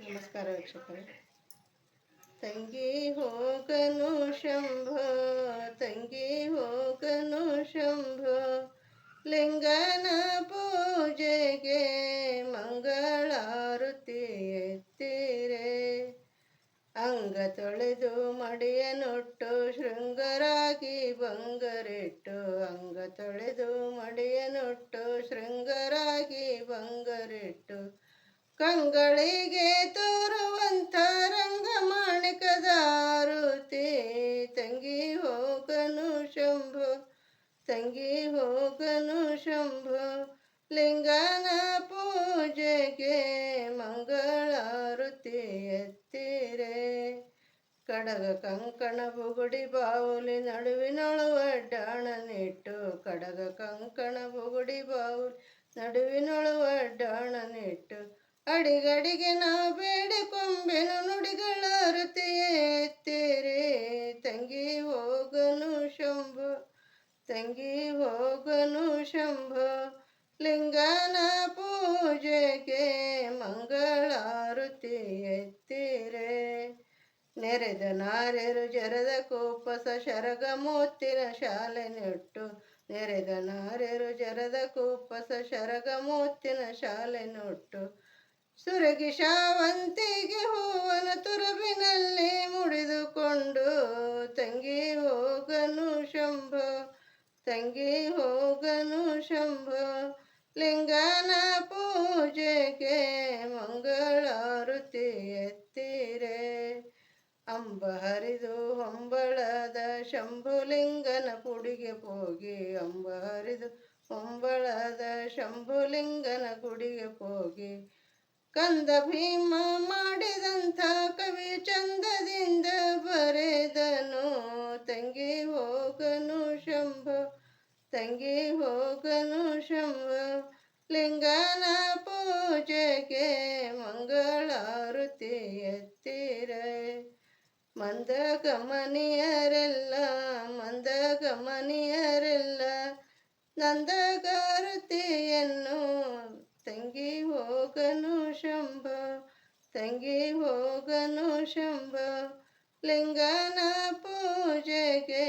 ನಮಸ್ಕಾರ ವೀಕ್ಷಕರೇ. ತಂಗಿ ಹೋಗನು ಶಂಭೋ, ತಂಗಿ ಹೋಗನು ಶಂಭೋ, ಲಿಂಗನ ಪೂಜೆಗೆ ಮಂಗಳಾರತಿ ಎತ್ತಿರೆ. ಅಂಗ ತೊಳೆದು ಮಡಿಯನೊಟ್ಟು ಶೃಂಗರಾಗಿ ಬಂಗರಿಟ್ಟು, ಅಂಗ ತೊಳೆದು ಮಡಿಯನೊಟ್ಟು ಶೃಂಗರಾಗಿ ಬಂಗರಿಟ್ಟು, ಕಂಗಳಿಗೆ ತೋರುವಂಥ ರಂಗಮಾಣಿಕದ ಆರುತಿ. ತಂಗಿ ಹೋಗನು ಶಂಭೋ, ತಂಗಿ ಹೋಗನು ಶಂಭೋ, ಲಿಂಗನ ಪೂಜೆಗೆ ಮಂಗಳಾರತಿ ಎತ್ತಿರೆ. ಕಡಗ ಕಂಕಣ ಬುಗುಡಿ ಬಾವುಲಿ ನಡುವಿನೊಳವಡ್ಡಾಣನಿಟ್ಟು, ಕಡಗ ಕಂಕಣ ಬುಗುಡಿ ಬಾವುಲಿ ನಡುವಿನೊಳವಡ್ಡಾಣನಿಟ್ಟು, ಅಡಿಗಡಿಗೆ ನಾ ಬೇಡಿಕೊಂಬೆನು ನುಡಿಗಳ ಅರುತಿ ಎತ್ತಿರೆ. ತಂಗಿ ಹೋಗನು ಶಂಭೋ, ತಂಗಿ ಹೋಗನು ಶಂಭೋ, ಲಿಂಗನ ಪೂಜೆಗೆ ಮಂಗಳಾರತಿ ಎತ್ತಿರೆ. ನೆರೆದ ನಾರ್ಯರು ಜರದ ಕೂಪಸ ಶರಗ ಮುತ್ತಿನ ಶಾಲೆ ನೆಟ್ಟು, ನೆರೆದ ನಾರ್ಯರು ಜರದ ಕೂಪಸ ಶರಗ ಮುತ್ತಿನ ಶಾಲೆ ನೊಟ್ಟು, ಸುರಗಿ ಶಾವಂತಿಗೆ ಹೂವನ ತುರುಬಿನಲ್ಲಿ ಮುಡಿದುಕೊಂಡು, ತಂಗಿ ಹೋಗನು ಶಂಭೋ, ತಂಗಿ ಹೋಗನು ಶಂಭೋ, ಲಿಂಗನ ಪೂಜೆಗೆ ಮಂಗಳಾರತಿ ಎತ್ತಿರೆ. ಅಂಬ ಹರಿದು ಹೊಂಬಳದ ಶಂಭುಲಿಂಗನ ಗುಡಿಗೆ ಹೋಗಿ, ಅಂಬ ಹರಿದು ಹೊಂಬಳದ ಶಂಭುಲಿಂಗನ ಗುಡಿಗೆ ಹೋಗಿ, ಕಂದ ಭೀಮ ಮಾಡಿದಂಥ ಕವಿ ಚಂದದಿಂದ ಬರೆದನು. ತಂಗಿ ಹೋಗನು ಶಂಭೋ, ತಂಗಿ ಹೋಗನು ಶಂಭೋ, ಲಿಂಗನ ಪೂಜೆಗೆ ಮಂಗಳಾರತಿ ಎತ್ತಿರೆ. ಮಂದ ಗಮನಿಯರೆಲ್ಲ, ಮಂದ ಗಮನಿಯರೆಲ್ಲ ನಂದಗಾರತಿಯನ್ನು, ತಂಗಿ ಹೋಗನು ಶಂಭೋ, ತಂಗಿ ಹೋಗನು ಶಂಭೋ, ಲಿಂಗನ ಪೂಜೆಗೆ